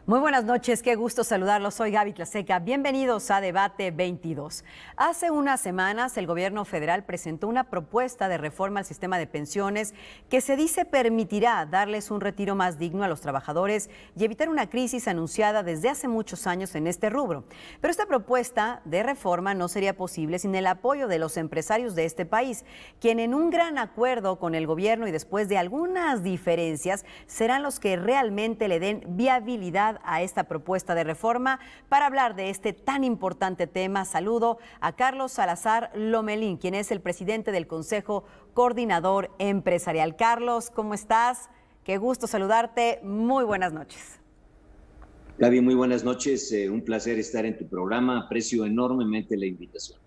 Muy buenas noches, qué gusto saludarlos. Soy Gaby Tlaseca. Bienvenidos a Debate 22. Hace unas semanas el gobierno federal presentó una propuesta de reforma al sistema de pensiones que se dice permitirá darles un retiro más digno a los trabajadores y evitar una crisis anunciada desde hace muchos años en este rubro. Pero esta propuesta de reforma no sería posible sin el apoyo de los empresarios de este país, quien en un gran acuerdo con el gobierno y después de algunas diferencias serán los que realmente le den viabilidad a esta propuesta de reforma. Para hablar de este tan importante tema, saludo a Carlos Salazar Lomelín, quien es el presidente del Consejo Coordinador Empresarial. Carlos, ¿cómo estás? Qué gusto saludarte. Muy buenas noches. Gaby, muy buenas noches. Un placer estar en tu programa. Aprecio enormemente la invitación.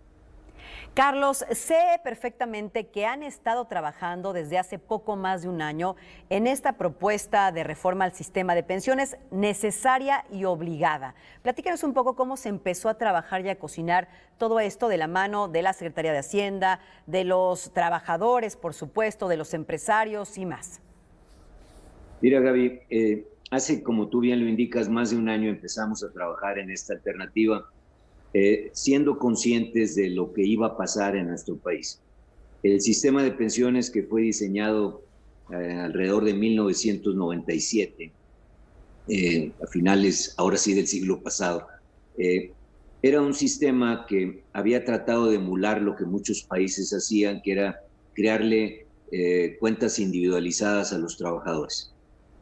Carlos, sé perfectamente que han estado trabajando desde hace poco más de un año en esta propuesta de reforma al sistema de pensiones necesaria y obligada. Platícanos un poco cómo se empezó a trabajar y a cocinar todo esto de la mano de la Secretaría de Hacienda, de los trabajadores, por supuesto, de los empresarios y más. Mira, Gaby, hace, como tú bien lo indicas, más de un año empezamos a trabajar en esta alternativa, siendo conscientes de lo que iba a pasar en nuestro país. El sistema de pensiones que fue diseñado alrededor de 1997, a finales, ahora sí, del siglo pasado, era un sistema que había tratado de emular lo que muchos países hacían, que era crearle cuentas individualizadas a los trabajadores.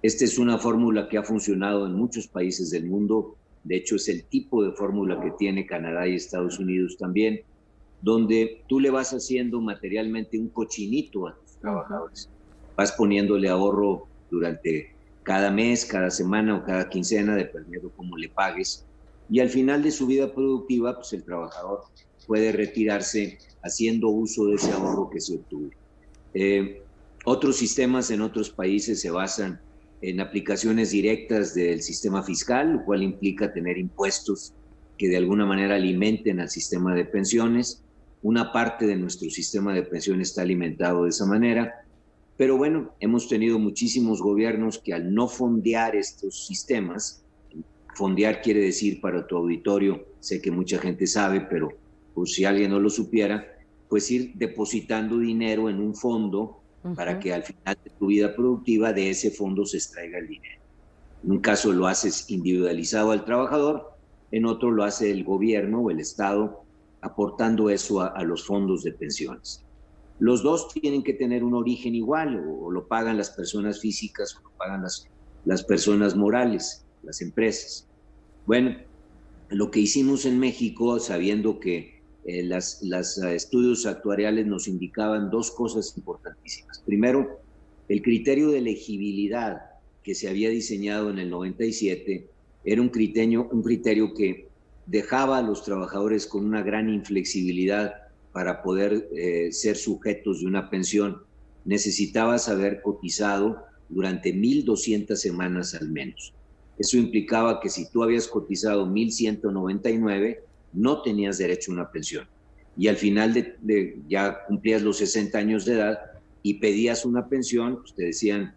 Esta es una fórmula que ha funcionado en muchos países del mundo. De hecho, es el tipo de fórmula que tiene Canadá y Estados Unidos también, donde tú le vas haciendo materialmente un cochinito a tus trabajadores. Vas poniéndole ahorro durante cada mes, cada semana o cada quincena, dependiendo cómo le pagues. Y al final de su vida productiva, pues el trabajador puede retirarse haciendo uso de ese ahorro que se obtuvo. Otros sistemas en otros países se basan en aplicaciones directas del sistema fiscal, lo cual implica tener impuestos que de alguna manera alimenten al sistema de pensiones. Una parte de nuestro sistema de pensiones está alimentado de esa manera, pero bueno, hemos tenido muchísimos gobiernos que al no fondear estos sistemas, fondear quiere decir para tu auditorio, sé que mucha gente sabe, pero por si alguien no lo supiera, pues ir depositando dinero en un fondo para que al final de tu vida productiva de ese fondo se extraiga el dinero. En un caso lo haces individualizado al trabajador, en otro lo hace el gobierno o el Estado aportando eso a los fondos de pensiones. Los dos tienen que tener un origen igual, o lo pagan las personas físicas o lo pagan las personas morales, las empresas. Bueno, lo que hicimos en México, sabiendo que los estudios actuariales nos indicaban dos cosas importantísimas. Primero, el criterio de elegibilidad que se había diseñado en el 97 era un criterio que dejaba a los trabajadores con una gran inflexibilidad para poder ser sujetos de una pensión. Necesitabas haber cotizado durante 1,200 semanas al menos. Eso implicaba que si tú habías cotizado 1,199, no tenías derecho a una pensión. Y al final ya cumplías los 60 años de edad y pedías una pensión, pues te decían,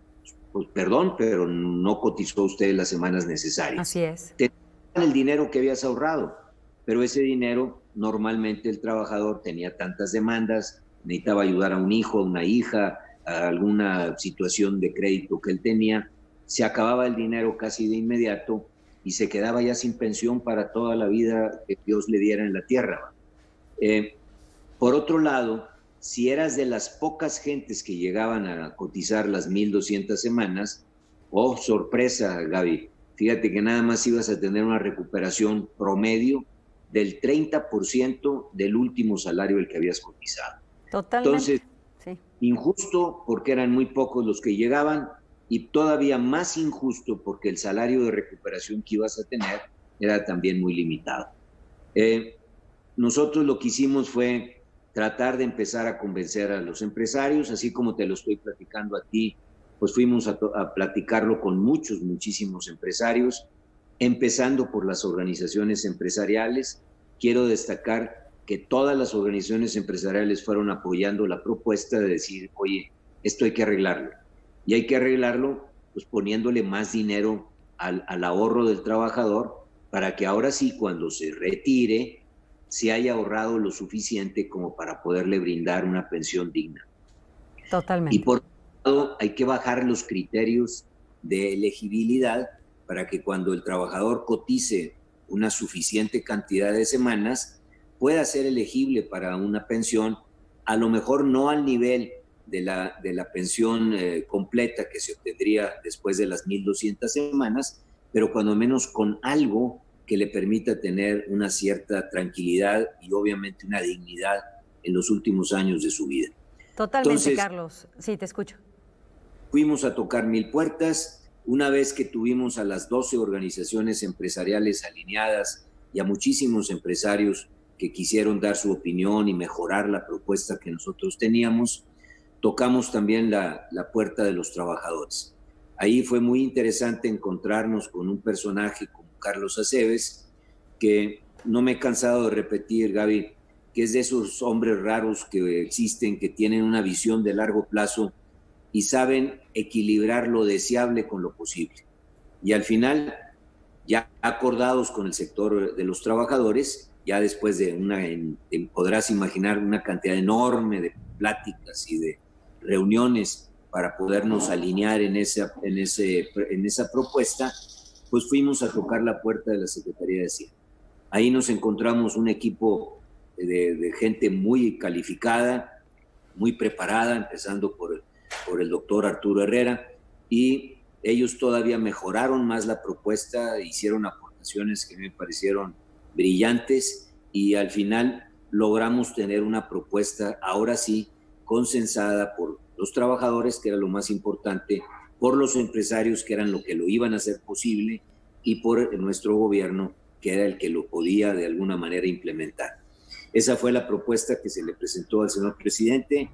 pues perdón, pero no cotizó usted las semanas necesarias. Así es. Te daban el dinero que habías ahorrado, pero ese dinero normalmente el trabajador tenía tantas demandas, necesitaba ayudar a un hijo, a una hija, a alguna situación de crédito que él tenía, se acababa el dinero casi de inmediato y se quedaba ya sin pensión para toda la vida que Dios le diera en la tierra. Por otro lado, si eras de las pocas gentes que llegaban a cotizar las 1,200 semanas, oh, sorpresa, Gaby, fíjate que nada más ibas a tener una recuperación promedio del 30% del último salario del que habías cotizado. Totalmente. Entonces, sí. Injusto porque eran muy pocos los que llegaban, y todavía más injusto porque el salario de recuperación que ibas a tener era también muy limitado. Nosotros lo que hicimos fue tratar de empezar a convencer a los empresarios, así como te lo estoy platicando a ti, pues fuimos a platicarlo con muchísimos empresarios, empezando por las organizaciones empresariales. Quiero destacar que todas las organizaciones empresariales fueron apoyando la propuesta de decir, oye, esto hay que arreglarlo. Y hay que arreglarlo pues poniéndole más dinero al ahorro del trabajador para que ahora sí, cuando se retire, se haya ahorrado lo suficiente como para poderle brindar una pensión digna. Totalmente. Y por otro lado, hay que bajar los criterios de elegibilidad para que cuando el trabajador cotice una suficiente cantidad de semanas, pueda ser elegible para una pensión, a lo mejor no al nivel de la pensión completa que se obtendría después de las 1.200 semanas, pero cuando menos con algo que le permita tener una cierta tranquilidad y obviamente una dignidad en los últimos años de su vida. Totalmente. Entonces, Carlos. Sí, te escucho. Fuimos a tocar 1,000 puertas. Una vez que tuvimos a las 12 organizaciones empresariales alineadas y a muchísimos empresarios que quisieron dar su opinión y mejorar la propuesta que nosotros teníamos, tocamos también la puerta de los trabajadores. Ahí fue muy interesante encontrarnos con un personaje como Carlos Aceves, que no me he cansado de repetir, Gaby, que es de esos hombres raros que existen, que tienen una visión de largo plazo y saben equilibrar lo deseable con lo posible. Y al final, ya acordados con el sector de los trabajadores, ya después de podrás imaginar una cantidad enorme de pláticas y de reuniones para podernos alinear en esa propuesta, pues fuimos a tocar la puerta de la Secretaría de Hacienda. Ahí nos encontramos un equipo de gente muy calificada, muy preparada, empezando por el doctor Arturo Herrera, y ellos todavía mejoraron más la propuesta, hicieron aportaciones que me parecieron brillantes, y al final logramos tener una propuesta, ahora sí, consensada por los trabajadores, que era lo más importante, por los empresarios, que eran lo que lo iban a hacer posible, y por nuestro gobierno, que era el que lo podía de alguna manera implementar. Esa fue la propuesta que se le presentó al señor presidente.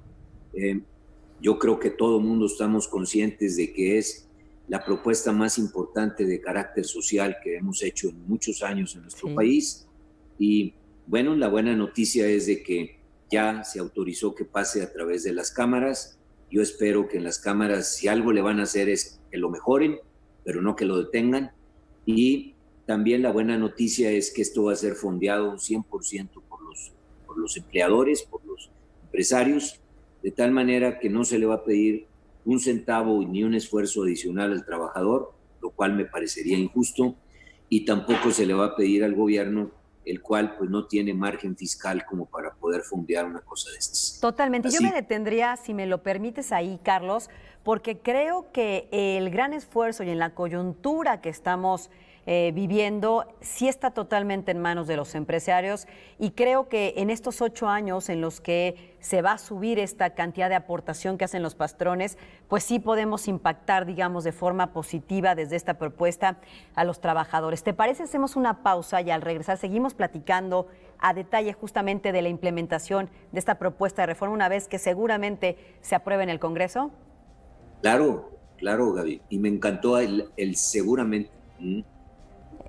Yo creo que todo el mundo estamos conscientes de que es la propuesta más importante de carácter social que hemos hecho en muchos años en nuestro país. Y bueno, la buena noticia es de que ya se autorizó que pase a través de las cámaras. Yo espero que en las cámaras, si algo le van a hacer, es que lo mejoren, pero no que lo detengan. Y también la buena noticia es que esto va a ser fondeado 100% por los empleadores, por los empresarios, de tal manera que no se le va a pedir un centavo ni un esfuerzo adicional al trabajador, lo cual me parecería injusto, y tampoco se le va a pedir al gobierno, el cual pues no tiene margen fiscal como para poder fondear una cosa de estas. Totalmente. Yo me detendría, si me lo permites ahí, Carlos, porque creo que el gran esfuerzo y en la coyuntura que estamos viviendo sí está totalmente en manos de los empresarios, y creo que en estos 8 años en los que se va a subir esta cantidad de aportación que hacen los patrones, pues sí podemos impactar, digamos, de forma positiva desde esta propuesta a los trabajadores. ¿Te parece? Hacemos una pausa y al regresar seguimos platicando a detalle justamente de la implementación de esta propuesta de reforma una vez que seguramente se apruebe en el Congreso. Claro, Gaby, y me encantó el seguramente.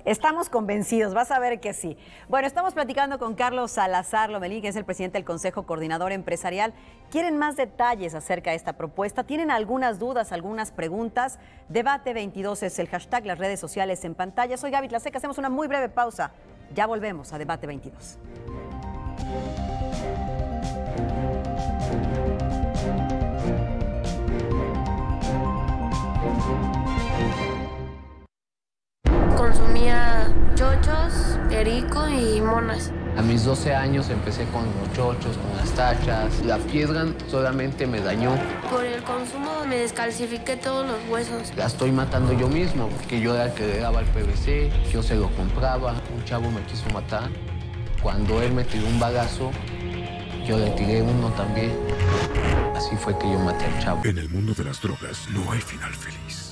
Estamos convencidos, vas a ver que sí. Bueno, estamos platicando con Carlos Salazar Lomelín, que es el presidente del Consejo Coordinador Empresarial. ¿Quieren más detalles acerca de esta propuesta? ¿Tienen algunas dudas, algunas preguntas? Debate 22 es el hashtag, las redes sociales en pantalla. Soy Gaby Tlaseca, hacemos una muy breve pausa. Ya volvemos a Debate 22. Consumía chochos, perico y monas. A mis 12 años empecé con los chochos, con las tachas. La piedra solamente me dañó. Por el consumo me descalcifiqué todos los huesos. La estoy matando yo mismo, porque yo era el que le daba el PVC, yo se lo compraba. Un chavo me quiso matar. Cuando él me tiró un balazo, yo le tiré uno también. Así fue que yo maté al chavo. En el mundo de las drogas no hay final feliz.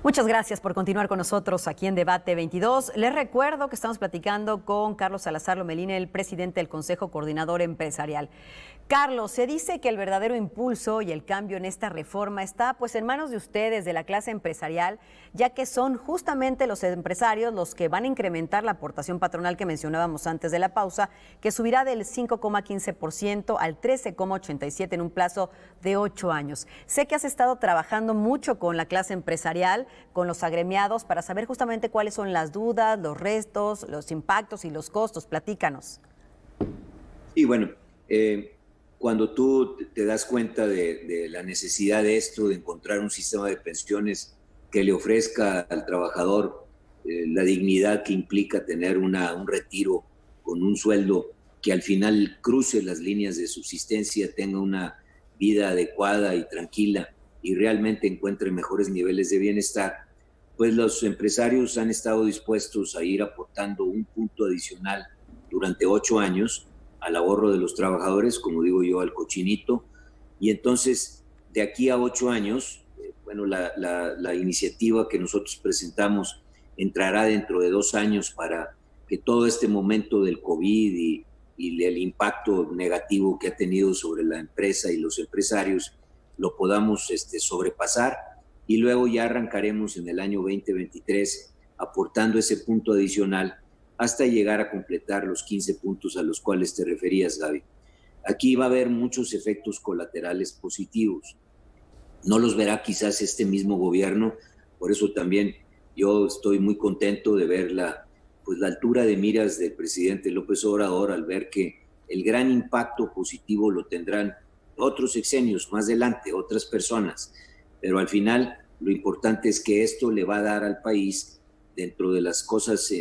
Muchas gracias por continuar con nosotros aquí en Debate 22. Les recuerdo que estamos platicando con Carlos Salazar Lomelín, el presidente del Consejo Coordinador Empresarial. Carlos, se dice que el verdadero impulso y el cambio en esta reforma está pues en manos de ustedes, de la clase empresarial, ya que son justamente los empresarios los que van a incrementar la aportación patronal que mencionábamos antes de la pausa, que subirá del 5,15% al 13,87% en un plazo de 8 años. Sé que has estado trabajando mucho con la clase empresarial, con los agremiados, para saber justamente cuáles son las dudas, los restos, los impactos y los costos. Platícanos. Y bueno, cuando tú te das cuenta de la necesidad de esto, de encontrar un sistema de pensiones que le ofrezca al trabajador la dignidad que implica tener un retiro con un sueldo que al final cruce las líneas de subsistencia, tenga una vida adecuada y tranquila y realmente encuentre mejores niveles de bienestar, pues los empresarios han estado dispuestos a ir aportando un punto adicional durante 8 años al ahorro de los trabajadores, como digo yo, al cochinito. Y entonces, de aquí a 8 años, bueno, la iniciativa que nosotros presentamos entrará dentro de 2 años para que todo este momento del COVID y el impacto negativo que ha tenido sobre la empresa y los empresarios lo podamos sobrepasar, y luego ya arrancaremos en el año 2023 aportando ese punto adicional hasta llegar a completar los 15 puntos a los cuales te referías, Gaby. Aquí va a haber muchos efectos colaterales positivos. No los verá quizás este mismo gobierno, por eso también yo estoy muy contento de ver la altura de miras del presidente López Obrador al ver que el gran impacto positivo lo tendrán otros sexenios más adelante, otras personas. Pero al final lo importante es que esto le va a dar al país, dentro de las cosas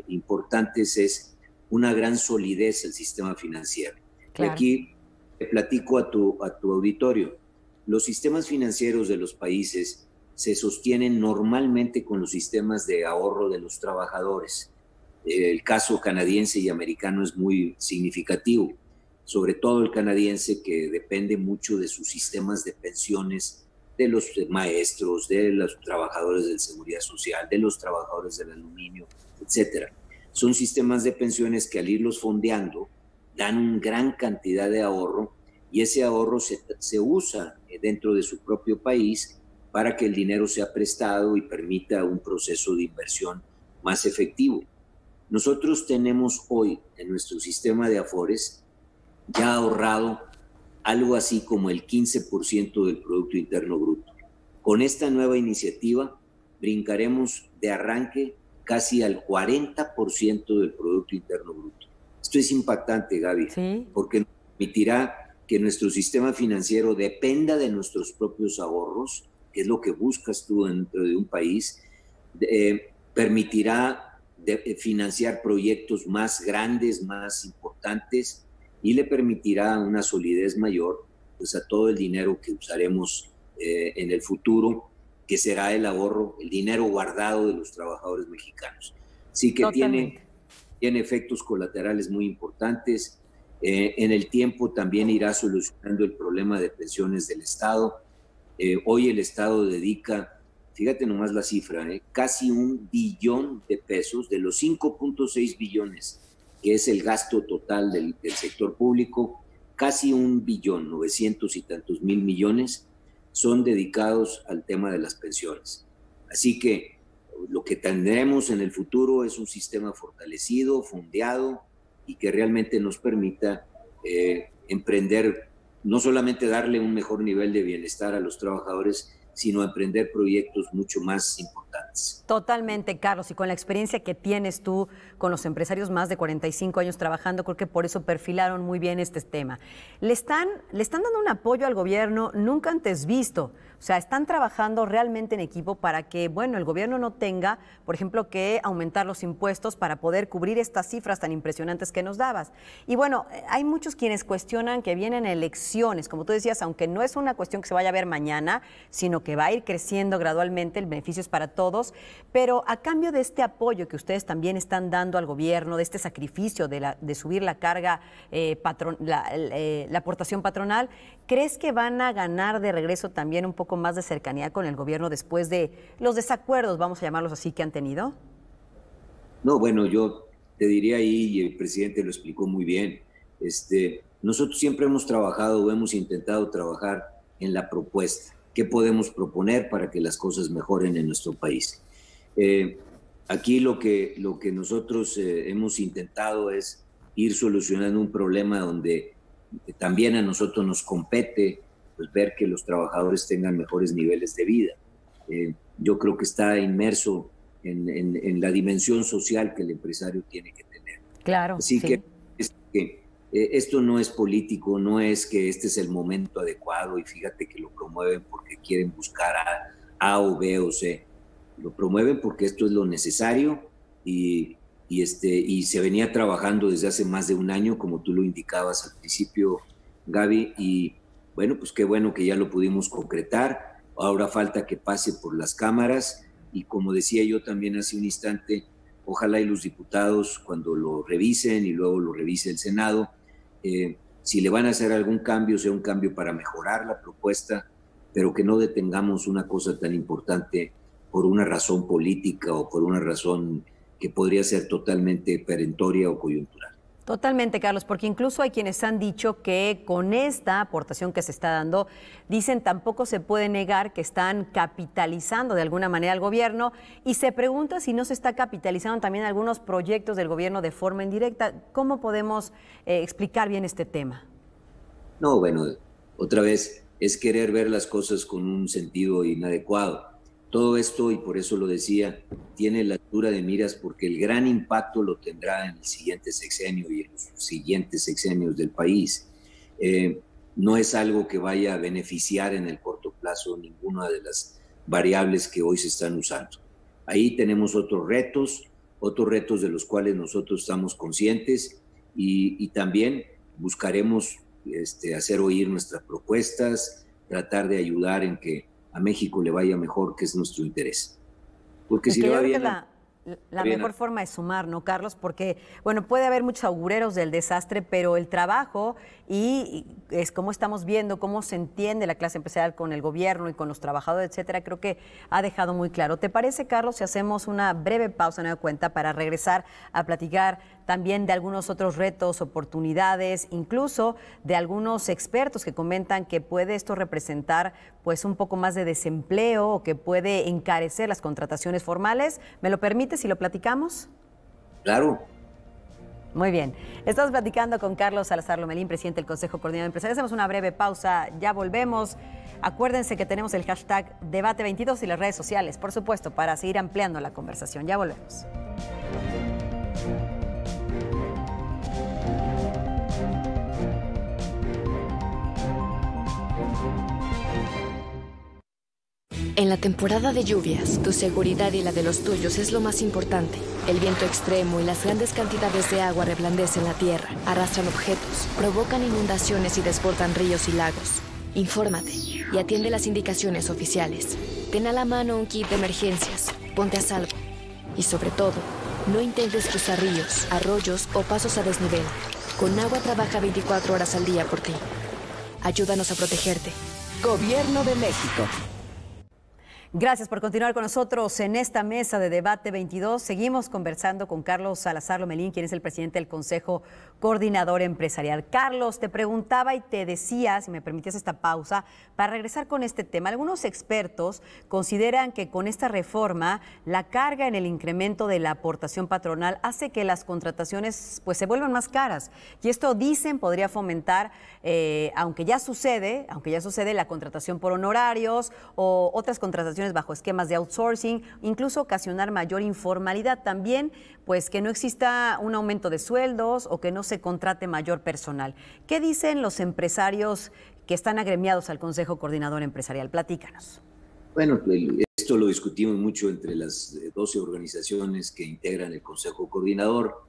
importantes, es una gran solidez al sistema financiero. Claro. Y aquí te platico a tu auditorio. Los sistemas financieros de los países se sostienen normalmente con los sistemas de ahorro de los trabajadores. El caso canadiense y americano es muy significativo, sobre todo el canadiense, que depende mucho de sus sistemas de pensiones, de los maestros, de los trabajadores de seguridad social, de los trabajadores del aluminio, etcétera. Son sistemas de pensiones que al irlos fondeando dan una gran cantidad de ahorro, y ese ahorro se usa dentro de su propio país para que el dinero sea prestado y permita un proceso de inversión más efectivo. Nosotros tenemos hoy en nuestro sistema de Afores ya ahorrado algo así como el 15% del Producto Interno Bruto. Con esta nueva iniciativa brincaremos de arranque casi al 40% del Producto Interno Bruto. Esto es impactante, Gaby, ¿sí? Porque nos permitirá que nuestro sistema financiero dependa de nuestros propios ahorros, que es lo que buscas tú dentro de un país, permitirá financiar proyectos más grandes, más importantes, y le permitirá una solidez mayor pues a todo el dinero que usaremos en el futuro, que será el ahorro, el dinero guardado de los trabajadores mexicanos. Así que tiene efectos colaterales muy importantes. En el tiempo también irá solucionando el problema de pensiones del Estado. Hoy el Estado dedica, fíjate nomás la cifra, casi $1 billón de pesos de los 5.6 billones que es el gasto total del sector público. Casi $1 billón, 900 y tantos mil millones son dedicados al tema de las pensiones. Así que lo que tendremos en el futuro es un sistema fortalecido, fondeado, y que realmente nos permita emprender, no solamente darle un mejor nivel de bienestar a los trabajadores, sino emprender proyectos mucho más importantes. Totalmente, Carlos, y con la experiencia que tienes tú con los empresarios, más de 45 años trabajando, creo que por eso perfilaron muy bien este tema. Le están dando un apoyo al gobierno nunca antes visto. O sea, están trabajando realmente en equipo para que, bueno, el gobierno no tenga, por ejemplo, que aumentar los impuestos para poder cubrir estas cifras tan impresionantes que nos dabas. Y bueno, hay muchos quienes cuestionan que vienen elecciones, como tú decías, aunque no es una cuestión que se vaya a ver mañana, sino que va a ir creciendo gradualmente, el beneficio es para todos, pero a cambio de este apoyo que ustedes también están dando al gobierno, de este sacrificio de subir la carga, la aportación patronal, ¿crees que van a ganar de regreso también un poco más de cercanía con el gobierno después de los desacuerdos, vamos a llamarlos así, que han tenido? No, bueno, yo te diría ahí, y el presidente lo explicó muy bien, nosotros siempre hemos trabajado o hemos intentado trabajar en la propuesta. ¿Qué podemos proponer para que las cosas mejoren en nuestro país? Aquí lo que nosotros hemos intentado es ir solucionando un problema donde también a nosotros nos compete, pues, ver que los trabajadores tengan mejores niveles de vida. Yo creo que está inmerso en la dimensión social que el empresario tiene que tener. Claro. Así sí. que esto no es político, no es que este es el momento adecuado y fíjate que lo promueven porque quieren buscar A o B o C. Lo promueven porque esto es lo necesario y se venía trabajando desde hace más de un año, como tú lo indicabas al principio, Gaby, y bueno, pues qué bueno que ya lo pudimos concretar. Ahora falta que pase por las cámaras y como decía yo también hace un instante, ojalá y los diputados cuando lo revisen y luego lo revise el Senado, si le van a hacer algún cambio, sea un cambio para mejorar la propuesta, pero que no detengamos una cosa tan importante por una razón política o por una razón que podría ser totalmente perentoria o coyuntural. Totalmente, Carlos, porque incluso hay quienes han dicho que con esta aportación que se está dando, dicen tampoco se puede negar que están capitalizando de alguna manera al gobierno y se pregunta si no se está capitalizando también algunos proyectos del gobierno de forma indirecta. ¿Cómo podemos explicar bien este tema? No, bueno, otra vez es querer ver las cosas con un sentido inadecuado. Todo esto, y por eso lo decía, tiene la altura de miras porque el gran impacto lo tendrá en el siguiente sexenio y en los siguientes sexenios del país. No es algo que vaya a beneficiar en el corto plazo ninguna de las variables que hoy se están usando. Ahí tenemos otros retos de los cuales nosotros estamos conscientes y también buscaremos hacer oír nuestras propuestas, tratar de ayudar en que a México le vaya mejor, que es nuestro interés. Porque si le va bien... La mejor forma de sumar, ¿no, Carlos? Porque, bueno, puede haber muchos augureros del desastre, pero el trabajo y es como estamos viendo, cómo se entiende la clase empresarial con el gobierno y con los trabajadores, etcétera, creo que ha dejado muy claro. ¿Te parece, Carlos, si hacemos una breve pausa, nueva cuenta, para regresar a platicar también de algunos otros retos, oportunidades, incluso de algunos expertos que comentan que puede esto representar pues un poco más de desempleo o que puede encarecer las contrataciones formales? ¿Me lo permite si lo platicamos? Claro. Muy bien. Estamos platicando con Carlos Salazar Lomelín, presidente del Consejo Coordinador Empresarial. Hacemos una breve pausa, ya volvemos. Acuérdense que tenemos el hashtag Debate22 y las redes sociales, por supuesto, para seguir ampliando la conversación. Ya volvemos. En la temporada de lluvias, tu seguridad y la de los tuyos es lo más importante. El viento extremo y las grandes cantidades de agua reblandecen la tierra, arrastran objetos, provocan inundaciones y desbordan ríos y lagos. Infórmate y atiende las indicaciones oficiales. Ten a la mano un kit de emergencias, ponte a salvo. Y sobre todo, no intentes cruzar ríos, arroyos o pasos a desnivel. Con agua trabaja 24 horas al día por ti. Ayúdanos a protegerte. Gobierno de México. Gracias por continuar con nosotros en esta mesa de Debate 22. Seguimos conversando con Carlos Salazar Lomelín, quien es el presidente del Consejo Coordinador Empresarial. Carlos, te preguntaba y te decía, si me permitías esta pausa, para regresar con este tema. Algunos expertos consideran que con esta reforma la carga en el incremento de la aportación patronal hace que las contrataciones pues se vuelvan más caras. Y esto, dicen, podría fomentar, aunque ya sucede la contratación por honorarios o otras contrataciones bajo esquemas de outsourcing, incluso ocasionar mayor informalidad también, pues que no exista un aumento de sueldos o que no se contrate mayor personal. ¿Qué dicen los empresarios que están agremiados al Consejo Coordinador Empresarial? Platícanos. Bueno, esto lo discutimos mucho entre las 12 organizaciones que integran el Consejo Coordinador.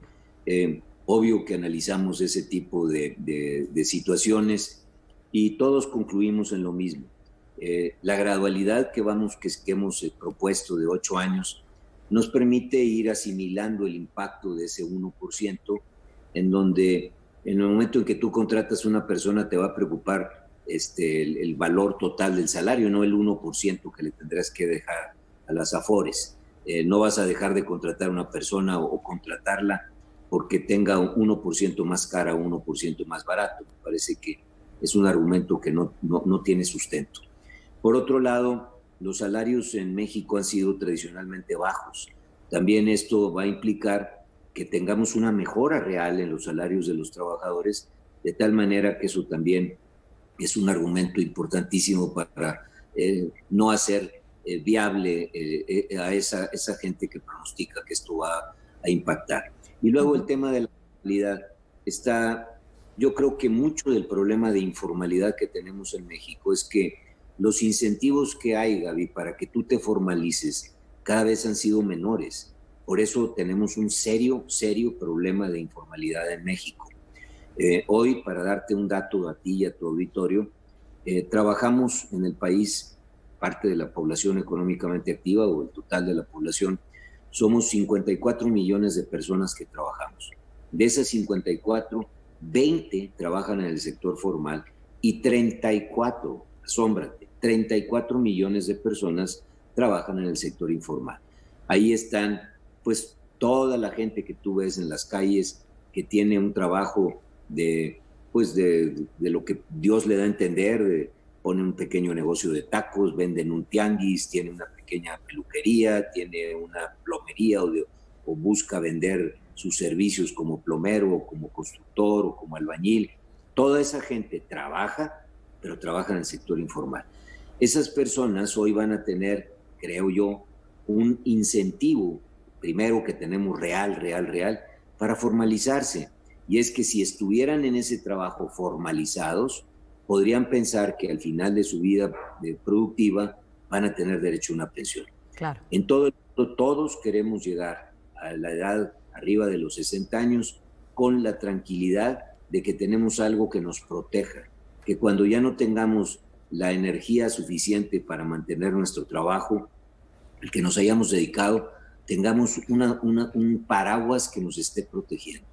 Obvio que analizamos ese tipo de situaciones y todos concluimos en lo mismo. La gradualidad que hemos propuesto de 8 años nos permite ir asimilando el impacto de ese 1%, en donde en el momento en que tú contratas a una persona te va a preocupar el valor total del salario, no el 1% que le tendrás que dejar a las afores. No vas a dejar de contratar a una persona o contratarla porque tenga 1% más cara o 1% más barato. Me parece que es un argumento que no tiene sustento. Por otro lado, los salarios en México han sido tradicionalmente bajos. También esto va a implicar que tengamos una mejora real en los salarios de los trabajadores, de tal manera que eso también es un argumento importantísimo para no hacer viable a esa gente que pronostica que esto va a impactar. Y luego el tema de la formalidad está, yo creo que mucho del problema de informalidad que tenemos en México es que los incentivos que hay, Gaby, para que tú te formalices cada vez han sido menores. Por eso tenemos un serio problema de informalidad en México. Hoy, para darte un dato a ti y a tu auditorio, trabajamos en el país, parte de la población económicamente activa o el total de la población, somos 54 millones de personas que trabajamos. De esas 54, 20 trabajan en el sector formal y 34, asómbrate, 34 millones de personas trabajan en el sector informal. Ahí están, pues, toda la gente que tú ves en las calles que tiene un trabajo de lo que Dios le da a entender, pone un pequeño negocio de tacos, venden un tianguis, tiene una pequeña peluquería, tiene una plomería o busca vender sus servicios como plomero o como constructor o como albañil. Toda esa gente trabaja, pero trabaja en el sector informal. Esas personas hoy van a tener, creo yo, un incentivo, primero que tenemos real, para formalizarse. Y es que si estuvieran en ese trabajo formalizados, podrían pensar que al final de su vida productiva van a tener derecho a una pensión. Claro. En todo el mundo, todos queremos llegar a la edad arriba de los 60 años con la tranquilidad de que tenemos algo que nos proteja, que cuando ya no tengamos la energía suficiente para mantener nuestro trabajo, el que nos hayamos dedicado, tengamos un paraguas que nos esté protegiendo.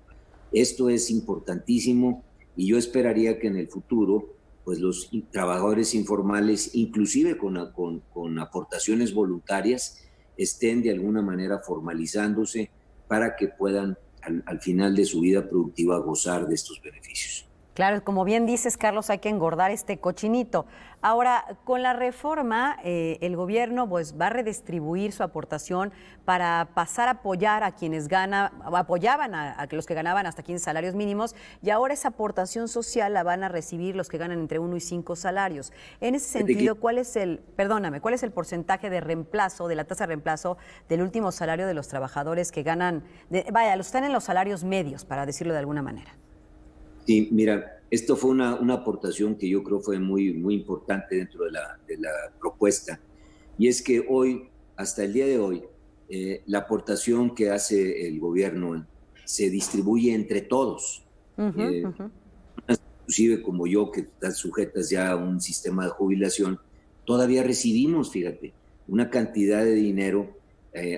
Esto es importantísimo y yo esperaría que en el futuro pues los trabajadores informales, inclusive con aportaciones voluntarias, estén de alguna manera formalizándose para que puedan al final de su vida productiva gozar de estos beneficios. Claro, como bien dices, Carlos, hay que engordar este cochinito. Ahora, con la reforma, el gobierno pues va a redistribuir su aportación para pasar a apoyar a quienes apoyaban a los que ganaban hasta 15 salarios mínimos, y ahora esa aportación social la van a recibir los que ganan entre 1 y 5 salarios. En ese sentido, ¿cuál es el porcentaje de reemplazo, de la tasa de reemplazo del último salario de los trabajadores que ganan, los que están en los salarios medios, para decirlo de alguna manera? Sí, mira, esto fue una aportación que yo creo fue muy importante dentro de la propuesta. Y es que hoy, hasta el día de hoy, la aportación que hace el gobierno se distribuye entre todos. Inclusive como yo, que están sujetas ya a un sistema de jubilación, todavía recibimos, fíjate, una cantidad de dinero,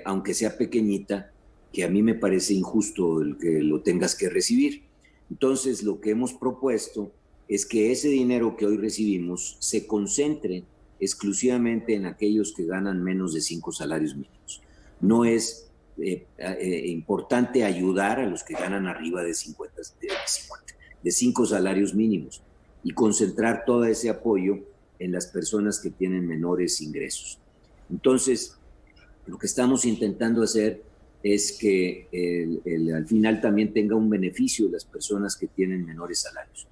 aunque sea pequeñita, que a mí me parece injusto el que lo tengas que recibir. Entonces, lo que hemos propuesto es que ese dinero que hoy recibimos se concentre exclusivamente en aquellos que ganan menos de 5 salarios mínimos. No es importante ayudar a los que ganan arriba de 5 salarios mínimos y concentrar todo ese apoyo en las personas que tienen menores ingresos. Entonces, lo que estamos intentando hacer es que al final también tenga un beneficio las personas que tienen menores salarios.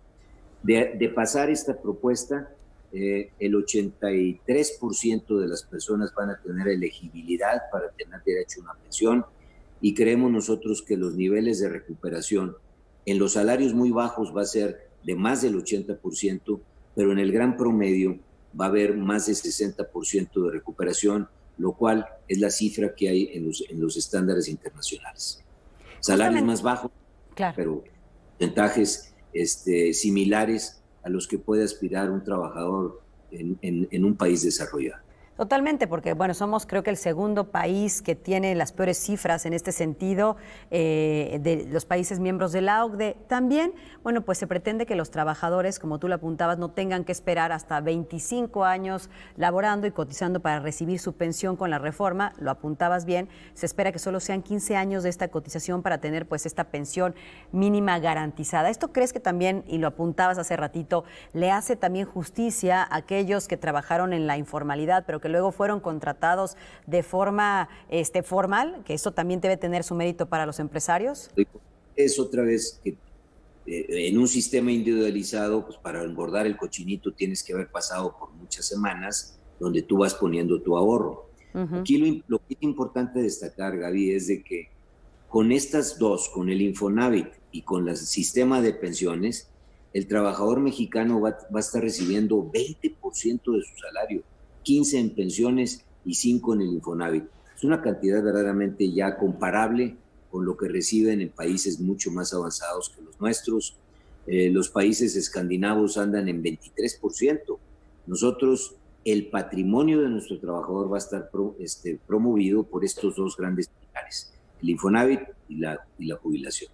De pasar esta propuesta, el 83% de las personas van a tener elegibilidad para tener derecho a una pensión, y creemos nosotros que los niveles de recuperación en los salarios muy bajos va a ser de más del 80%, pero en el gran promedio va a haber más del 60% de recuperación, lo cual es la cifra que hay en los estándares internacionales. Salarios más bajos, claro, pero porcentajes similares a los que puede aspirar un trabajador en un país desarrollado. Totalmente, porque bueno, somos creo que el segundo país que tiene las peores cifras en este sentido de los países miembros de la OCDE. También, bueno, pues se pretende que los trabajadores, como tú lo apuntabas, no tengan que esperar hasta 25 años laborando y cotizando para recibir su pensión con la reforma. Lo apuntabas bien, se espera que solo sean 15 años de esta cotización para tener pues esta pensión mínima garantizada. ¿Esto crees que también, y lo apuntabas hace ratito, le hace también justicia a aquellos que trabajaron en la informalidad, pero que luego fueron contratados de forma formal, que eso también debe tener su mérito para los empresarios? Es otra vez que en un sistema individualizado, pues para engordar el cochinito tienes que haber pasado por muchas semanas donde tú vas poniendo tu ahorro. Aquí lo que es importante destacar, Gaby, es de que con estas dos, con el Infonavit y con el sistema de pensiones, el trabajador mexicano va a estar recibiendo 20% de su salario, 15 en pensiones y 5 en el Infonavit. Es una cantidad verdaderamente ya comparable con lo que reciben en países mucho más avanzados que los nuestros. Los países escandinavos andan en 23%. Nosotros, el patrimonio de nuestro trabajador va a estar promovido por estos dos grandes pilares, el Infonavit y la jubilación.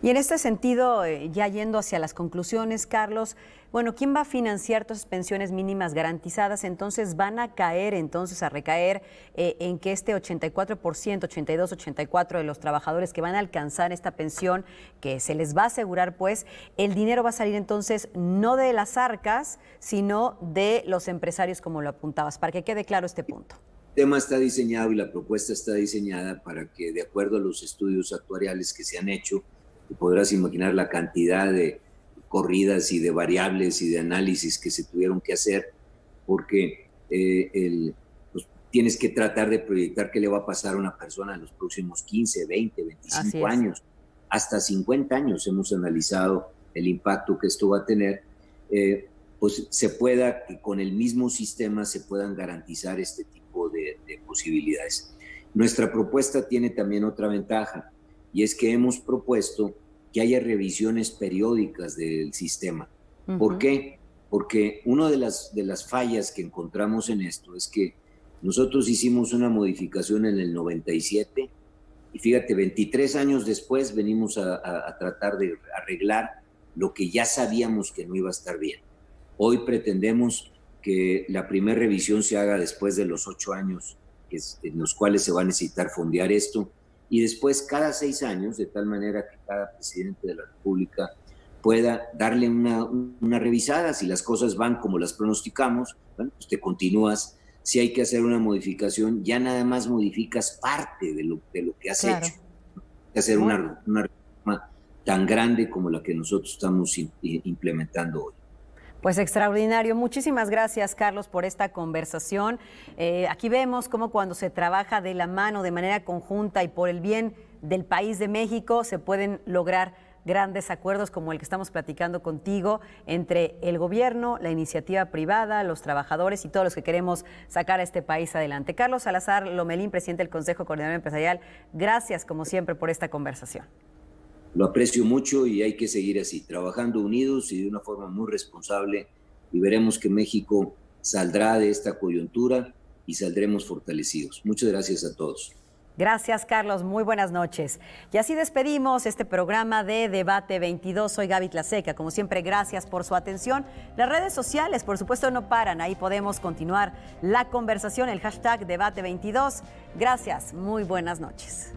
Y en este sentido, ya yendo hacia las conclusiones, Carlos, bueno, ¿quién va a financiar todas esas pensiones mínimas garantizadas? Entonces, ¿van a recaer en que este 84%, 82, 84% de los trabajadores que van a alcanzar esta pensión, que se les va a asegurar, pues, el dinero va a salir entonces no de las arcas, sino de los empresarios, como lo apuntabas, para que quede claro este punto? El tema está diseñado y la propuesta está diseñada para que, de acuerdo a los estudios actuariales que se han hecho, podrás imaginar la cantidad de corridas y de variables y de análisis que se tuvieron que hacer, porque pues, tienes que tratar de proyectar qué le va a pasar a una persona en los próximos 15, 20, 25 años. Hasta 50 años hemos analizado el impacto que esto va a tener, pues se pueda, que con el mismo sistema se puedan garantizar este tipo de posibilidades. Nuestra propuesta tiene también otra ventaja, y es que hemos propuesto que haya revisiones periódicas del sistema. ¿Por qué? Porque una de las fallas que encontramos en esto es que nosotros hicimos una modificación en el 97 y fíjate, 23 años después venimos a tratar de arreglar lo que ya sabíamos que no iba a estar bien. Hoy pretendemos que la primera revisión se haga después de los 8 años en los cuales se va a necesitar fondear esto, y después cada 6 años, de tal manera que cada presidente de la República pueda darle una revisada. Si las cosas van como las pronosticamos, bueno, pues te continúas. Si hay que hacer una modificación, ya nada más modificas parte de lo que has hecho. Hay que hacer una reforma tan grande como la que nosotros estamos implementando hoy. Pues extraordinario. Muchísimas gracias, Carlos, por esta conversación. Aquí vemos cómo cuando se trabaja de la mano, de manera conjunta y por el bien del país de México, se pueden lograr grandes acuerdos como el que estamos platicando contigo entre el gobierno, la iniciativa privada, los trabajadores y todos los que queremos sacar a este país adelante. Carlos Salazar Lomelín, presidente del Consejo Coordinador Empresarial, gracias como siempre por esta conversación. Lo aprecio mucho y hay que seguir así, trabajando unidos y de una forma muy responsable, y veremos que México saldrá de esta coyuntura y saldremos fortalecidos. Muchas gracias a todos. Gracias, Carlos. Muy buenas noches. Y así despedimos este programa de Debate 22. Soy Gaby Tlaseca. Como siempre, gracias por su atención. Las redes sociales, por supuesto, no paran. Ahí podemos continuar la conversación, el hashtag Debate 22. Gracias. Muy buenas noches.